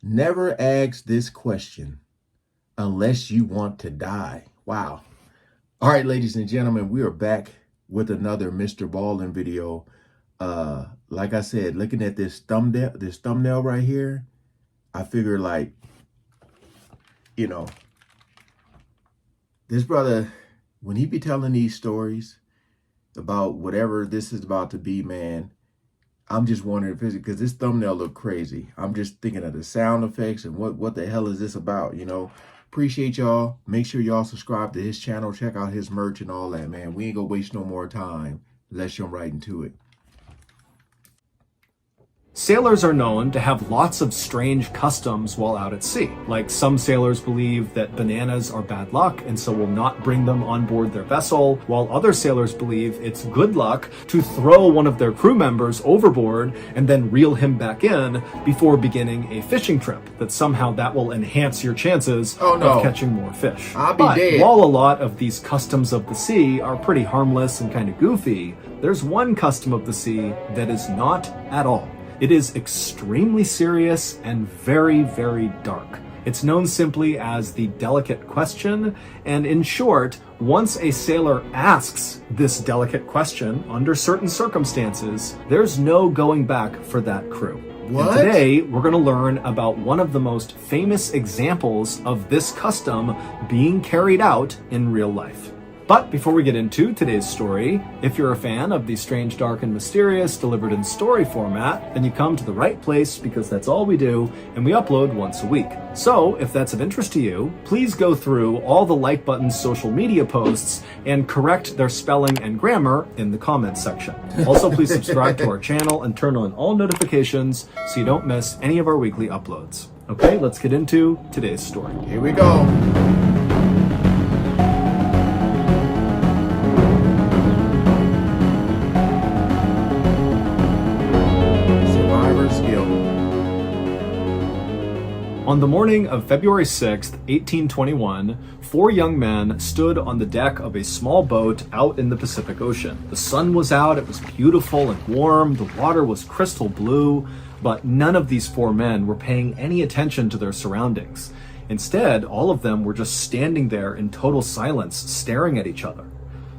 Never ask this question unless you want to die. Wow. All right, ladies and gentlemen, we are back with another Mrballen video. Like I said, looking at this thumbnail right here, I figure like, you know, this brother, when he be telling these stories about whatever this is about to be, man, I'm just wondering if it's because this thumbnail look crazy. I'm just thinking of the sound effects and what the hell is this about, you know? Appreciate y'all. Make sure y'all subscribe to his channel. Check out his merch and all that, man. We ain't gonna waste no more time. Let's jump right into it. Sailors are known to have lots of strange customs while out at sea. Like some sailors believe that bananas are bad luck and so will not bring them on board their vessel, while other sailors believe it's good luck to throw one of their crew members overboard and then reel him back in before beginning a fishing trip, that somehow that will enhance your chances of catching more fish. But while a lot of these customs of the sea are pretty harmless and kind of goofy, there's one custom of the sea that is not at all. It is extremely serious and very, very dark. It's known simply as the delicate question, and in short, once a sailor asks this delicate question under certain circumstances, there's no going back for that crew. What? And today, we're going to learn about one of the most famous examples of this custom being carried out in real life. But before we get into today's story, if you're a fan of the strange, dark, and mysterious delivered in story format, then you come to the right place because that's all we do, and we upload once a week. So if that's of interest to you, please go through all the Like Button's social media posts and correct their spelling and grammar in the comments section. Also, please subscribe to our channel and turn on all notifications so you don't miss any of our weekly uploads. Okay, let's get into today's story. Here we go. On the morning of February 6th, 1821, 4 young men stood on the deck of a small boat out in the Pacific Ocean. The sun was out, it was beautiful and warm, the water was crystal blue, but none of these 4 men were paying any attention to their surroundings. Instead, all of them were just standing there in total silence, staring at each other.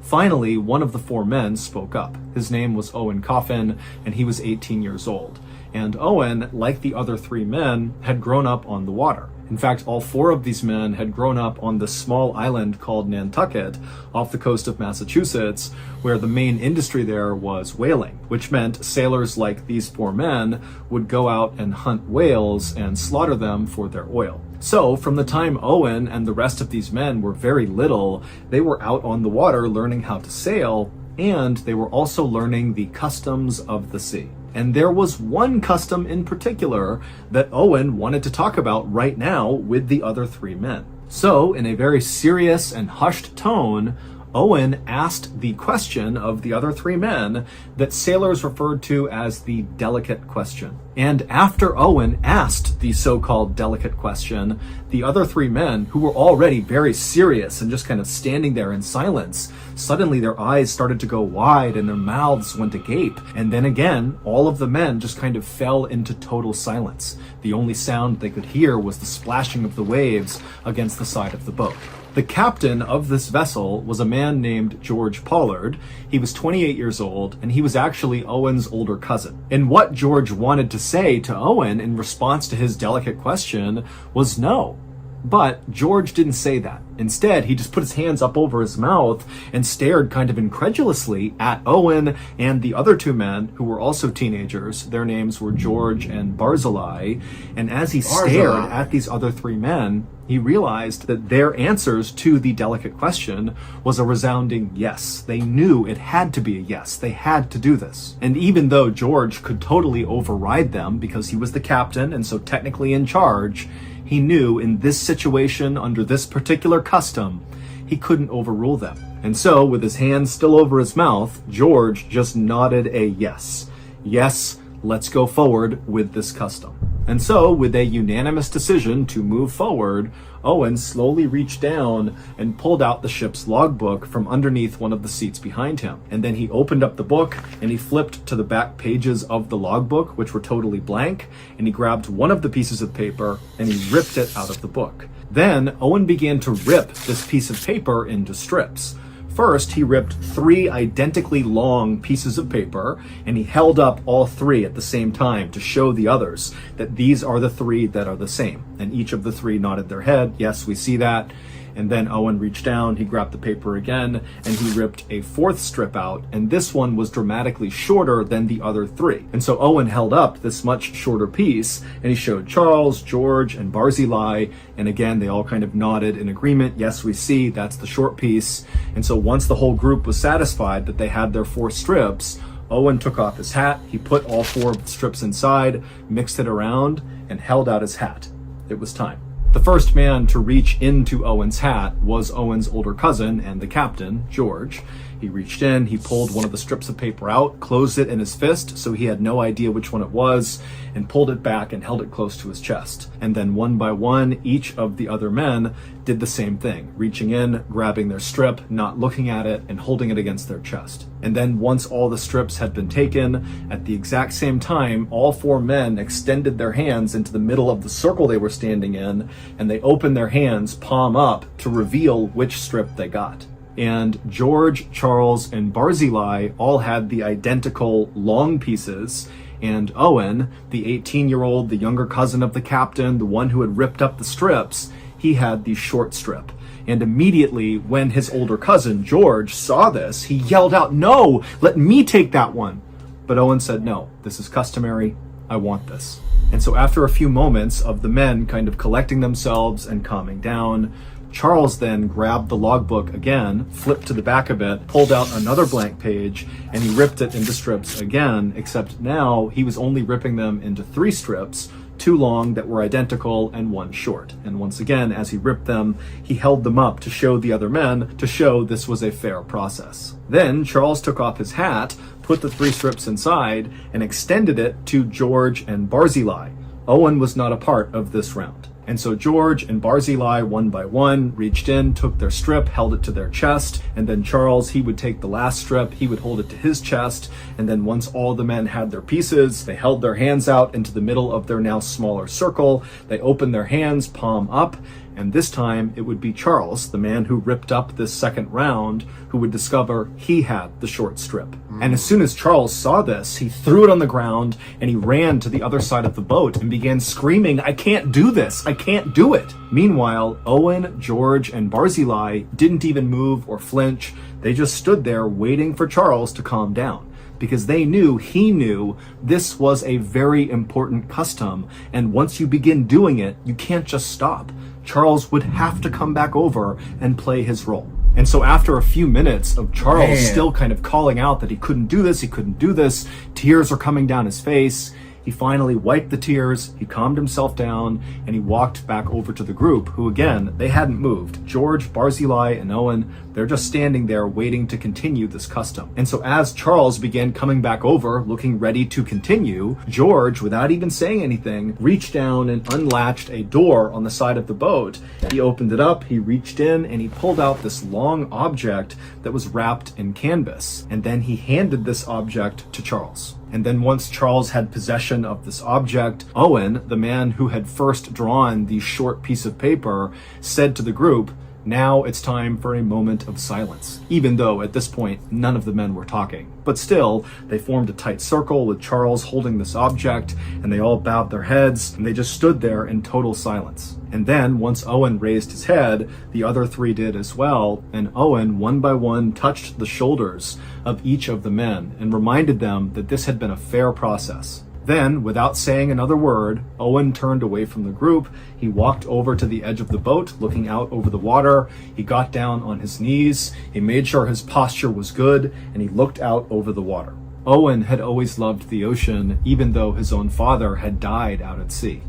Finally, one of the 4 men spoke up. His name was Owen Coffin, and he was 18 years old. And Owen, like the other 3 men, had grown up on the water. In fact, all 4 of these men had grown up on this small island called Nantucket off the coast of Massachusetts, where the main industry there was whaling, which meant sailors like these 4 men would go out and hunt whales and slaughter them for their oil. So, from the time Owen and the rest of these men were very little, they were out on the water learning how to sail, and they were also learning the customs of the sea. And there was one custom in particular that Owen wanted to talk about right now with the other 3 men. So, in a very serious and hushed tone, Owen asked the question of the other 3 men that sailors referred to as the delicate question. And after Owen asked the so-called delicate question, the other 3 men, who were already very serious and just kind of standing there in silence, suddenly their eyes started to go wide and their mouths went agape. And then again, all of the men just kind of fell into total silence. The only sound they could hear was the splashing of the waves against the side of the boat. The captain of this vessel was a man named George Pollard. He was 28 years old, and he was actually Owen's older cousin. And what George wanted to say to Owen in response to his delicate question was no. But George didn't say that. Instead, he just put his hands up over his mouth and stared kind of incredulously at Owen and the other 2 men who were also teenagers. Their names were George and Barzillai. And as he stared at these other 3 men, he realized that their answers to the delicate question was a resounding yes. They knew it had to be a yes. They had to do this. And even though George could totally override them because he was the captain and so technically in charge, he knew in this situation, under this particular custom, he couldn't overrule them. And so, with his hands still over his mouth, George just nodded a yes. Yes, let's go forward with this custom. And so, with a unanimous decision to move forward, Owen slowly reached down and pulled out the ship's logbook from underneath one of the seats behind him. And then he opened up the book and he flipped to the back pages of the logbook, which were totally blank, and he grabbed one of the pieces of paper and he ripped it out of the book. Then Owen began to rip this piece of paper into strips. First, he ripped 3 identically long pieces of paper, and he held up all 3 at the same time to show the others that these are the 3 that are the same. And each of the 3 nodded their head. Yes, we see that. And then Owen reached down, he grabbed the paper again, and he ripped a 4th strip out, and this one was dramatically shorter than the other 3. And so Owen held up this much shorter piece, and he showed Charles, George, and Barzillai, and again, they all kind of nodded in agreement. Yes, we see, that's the short piece. And so once the whole group was satisfied that they had their 4 strips, Owen took off his hat, he put all 4 strips inside, mixed it around, and held out his hat. It was time. The first man to reach into Owen's hat was Owen's older cousin and the captain, George. He reached in, he pulled one of the strips of paper out, closed it in his fist so he had no idea which one it was, and pulled it back and held it close to his chest. And then one by one, each of the other men did the same thing, reaching in, grabbing their strip, not looking at it, and holding it against their chest. And then once all the strips had been taken, at the exact same time, all 4 men extended their hands into the middle of the circle they were standing in, and they opened their hands palm up to reveal which strip they got. And George, Charles, and Barzillai all had the identical long pieces, and Owen, the 18-year-old, the younger cousin of the captain, the one who had ripped up the strips, he had the short strip. And immediately when his older cousin, George, saw this, he yelled out, "No, let me take that one." But Owen said, "No, this is customary. I want this." And so after a few moments of the men kind of collecting themselves and calming down, Charles then grabbed the logbook again, flipped to the back of it, pulled out another blank page, and he ripped it into strips again, except now he was only ripping them into 3 strips, 2 long that were identical and 1 short. And once again, as he ripped them, he held them up to show the other men, to show this was a fair process. Then Charles took off his hat, put the 3 strips inside, and extended it to George and Barzillai. Owen was not a part of this round. And so George and Barzillai, one by one, reached in, took their strip, held it to their chest, and then Charles, he would take the last strip, he would hold it to his chest, and then once all the men had their pieces, they held their hands out into the middle of their now smaller circle, they opened their hands, palm up, and this time it would be Charles, the man who ripped up this second round, who would discover he had the short strip. And as soon as Charles saw this, he threw it on the ground and he ran to the other side of the boat and began screaming, "I can't do this! I can't do it!" Meanwhile, Owen, George, and Barzillai didn't even move or flinch. They just stood there waiting for Charles to calm down, because they knew he knew this was a very important custom, and once you begin doing it, you can't just stop. Charles would have to come back over and play his role. And so after a few minutes of Charles still kind of calling out that he couldn't do this, tears are coming down his face, he finally wiped the tears, he calmed himself down, and he walked back over to the group, who again, they hadn't moved. George, Barzillai, and Owen, they're just standing there waiting to continue this custom. And so as Charles began coming back over, looking ready to continue, George, without even saying anything, reached down and unlatched a door on the side of the boat. He opened it up, he reached in, and he pulled out this long object that was wrapped in canvas. And then he handed this object to Charles. And then once Charles had possession of this object, Owen, the man who had first drawn the short piece of paper, said to the group, "Now it's time for a moment of silence," even though at this point none of the men were talking. But still, they formed a tight circle with Charles holding this object, and they all bowed their heads, and they just stood there in total silence. And then, once Owen raised his head, the other 3 did as well, and Owen, one by one, touched the shoulders of each of the men and reminded them that this had been a fair process. Then, without saying another word, Owen turned away from the group. He walked over to the edge of the boat, looking out over the water. He got down on his knees. He made sure his posture was good, and he looked out over the water. Owen had always loved the ocean, even though his own father had died out at sea.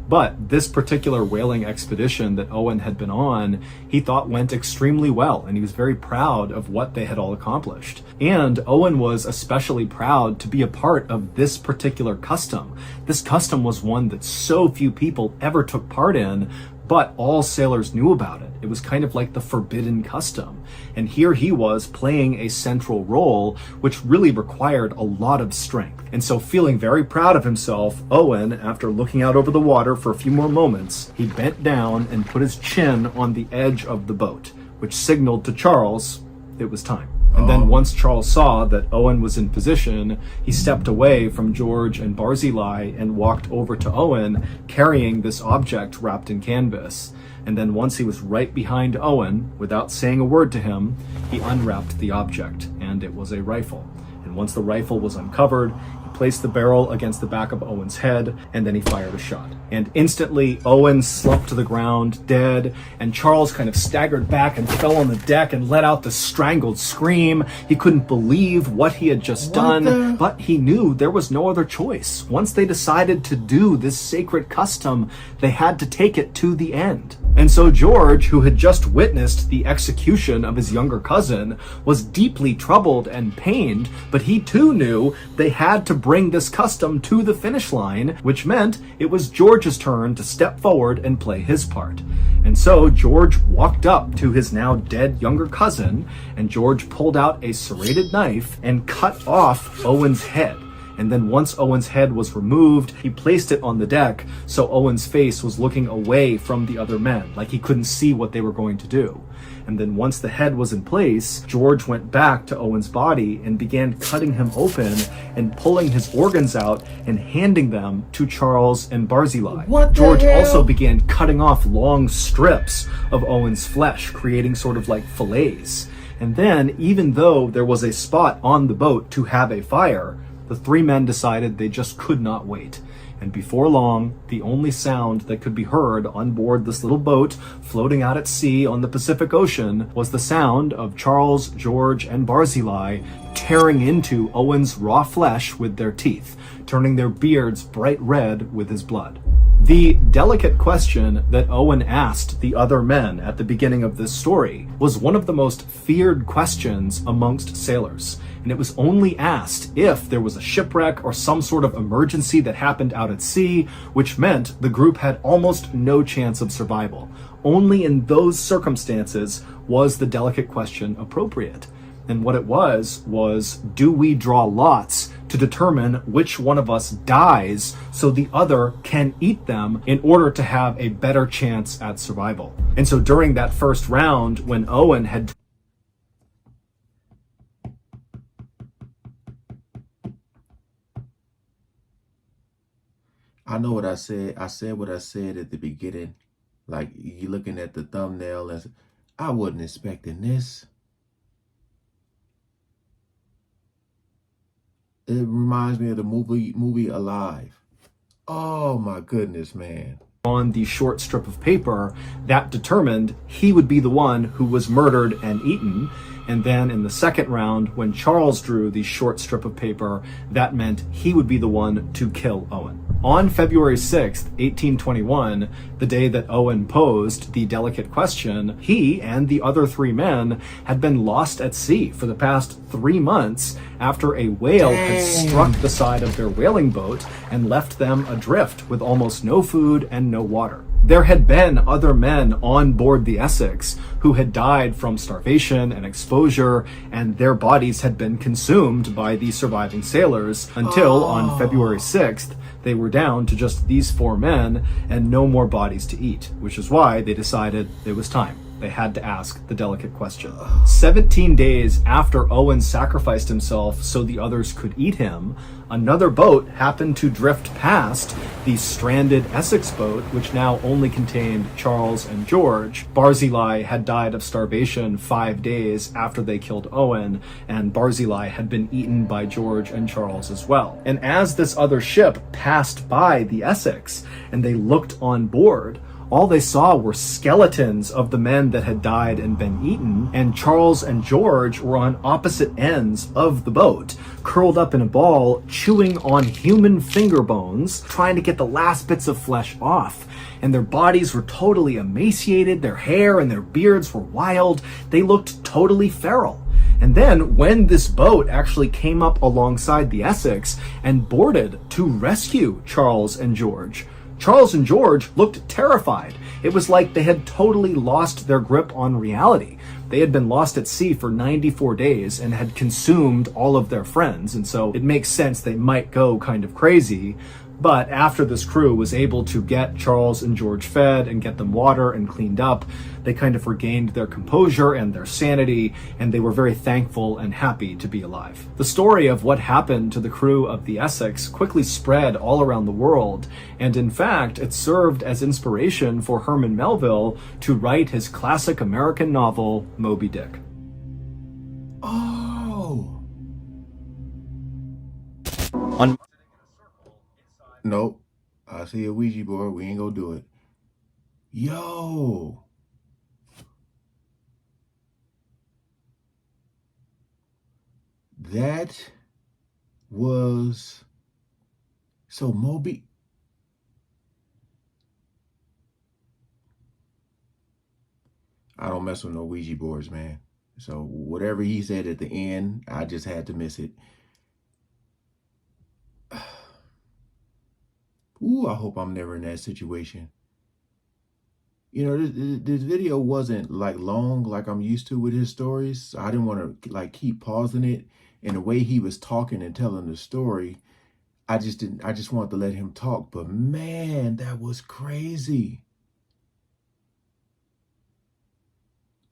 But this particular whaling expedition that Owen had been on, he thought went extremely well, and he was very proud of what they had all accomplished. And Owen was especially proud to be a part of this particular custom. This custom was one that so few people ever took part in, but all sailors knew about it. It was kind of like the forbidden custom. And here he was playing a central role, which really required a lot of strength. And so, feeling very proud of himself, Owen, after looking out over the water for a few more moments, he bent down and put his chin on the edge of the boat, which signaled to Charles it was time. And then once Charles saw that Owen was in position, he stepped away from George and Barzillai and walked over to Owen, carrying this object wrapped in canvas. And then once he was right behind Owen, without saying a word to him, he unwrapped the object, and it was a rifle. And once the rifle was uncovered, he placed the barrel against the back of Owen's head, and then he fired a shot. And instantly, Owen slumped to the ground, dead, and Charles kind of staggered back and fell on the deck and let out this strangled scream. He couldn't believe what he had just done, but he knew there was no other choice. Once they decided to do this sacred custom, they had to take it to the end. And so George, who had just witnessed the execution of his younger cousin, was deeply troubled and pained, but he too knew they had to bring this custom to the finish line, which meant it was George's turn to step forward and play his part. And so George walked up to his now dead younger cousin, and George pulled out a serrated knife and cut off Owen's head. And then once Owen's head was removed, he placed it on the deck so Owen's face was looking away from the other men, like he couldn't see what they were going to do. And then once the head was in place, George went back to Owen's body and began cutting him open and pulling his organs out and handing them to Charles and Barzillai. George also began cutting off long strips of Owen's flesh, creating sort of like fillets. And then, even though there was a spot on the boat to have a fire, the three men decided they just could not wait. And before long, the only sound that could be heard on board this little boat floating out at sea on the Pacific Ocean was the sound of Charles, George, and Barzillai tearing into Owen's raw flesh with their teeth, turning their beards bright red with his blood. The delicate question that Owen asked the other men at the beginning of this story was one of the most feared questions amongst sailors. And it was only asked if there was a shipwreck or some sort of emergency that happened out at sea, which meant the group had almost no chance of survival. Only in those circumstances was the delicate question appropriate. And what it was, do we draw lots to determine which one of us dies so the other can eat them in order to have a better chance at survival? And so during that first round, when Owen had I know what I said. I said what I said at the beginning. Like, you looking at the thumbnail and I wasn't expecting this. It reminds me of the movie Alive. Oh my goodness, man. On the short strip of paper that determined he would be the one who was murdered and eaten. And then in the second round, when Charles drew the short strip of paper, that meant he would be the one to kill Owen. On February 6th, 1821, the day that Owen posed the delicate question, he and the other three men had been lost at sea for the past 3 months after a whale had struck the side of their whaling boat and left them adrift with almost no food and no water. There had been other men on board the Essex who had died from starvation and exposure, and their bodies had been consumed by the surviving sailors until on February 6th, they were down to just these 4 men and no more bodies to eat, which is why they decided it was time. They had to ask the delicate question. 17 days after Owen sacrificed himself so the others could eat him, another boat happened to drift past the stranded Essex boat, which now only contained Charles and George. Barzillai had died of starvation 5 days after they killed Owen, and Barzillai had been eaten by George and Charles as well. And as this other ship passed by the Essex and they looked on board, all they saw were skeletons of the men that had died and been eaten, and Charles and George were on opposite ends of the boat, curled up in a ball, chewing on human finger bones, trying to get the last bits of flesh off. And their bodies were totally emaciated, their hair and their beards were wild, they looked totally feral. And then, when this boat actually came up alongside the Essex and boarded to rescue Charles and George looked terrified. It was like they had totally lost their grip on reality. They had been lost at sea for 94 days and had consumed all of their friends, and so it makes sense they might go kind of crazy. But after this crew was able to get Charles and George fed and get them water and cleaned up, they kind of regained their composure and their sanity, and they were very thankful and happy to be alive. The story of what happened to the crew of the Essex quickly spread all around the world, and in fact, it served as inspiration for Herman Melville to write his classic American novel, Moby Dick. Oh. On Nope. I see a Ouija board. We ain't gonna do it. Yo. That was so Moby. I don't mess with no Ouija boards, man. So whatever he said at the end, I just had to miss it. Ooh, I hope I'm never in that situation. You know, this video wasn't like long like I'm used to with his stories. So I didn't want to like keep pausing it. And the way he was talking and telling the story, I just wanted to let him talk. But man, that was crazy.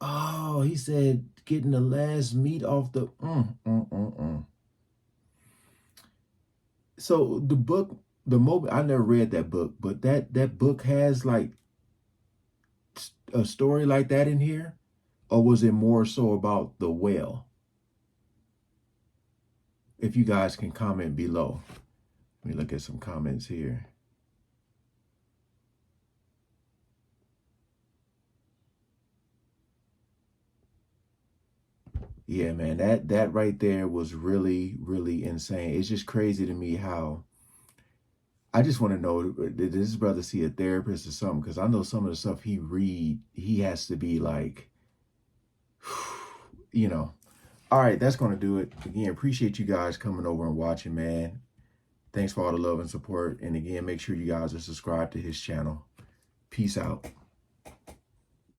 Oh, he said getting the last meat off the So the book, I never read that book, but that book has like a story like that in here, or was it more so about the whale? If you guys can comment below. Let me look at some comments here. Yeah, man, that right there was really, really insane. It's just crazy to me how I just want to know, did this brother see a therapist or something? Because I know some of the stuff he read, he has to be like, you know. All right, that's going to do it. Again, appreciate you guys coming over and watching, man. Thanks for all the love and support. And again, make sure you guys are subscribed to his channel. Peace out.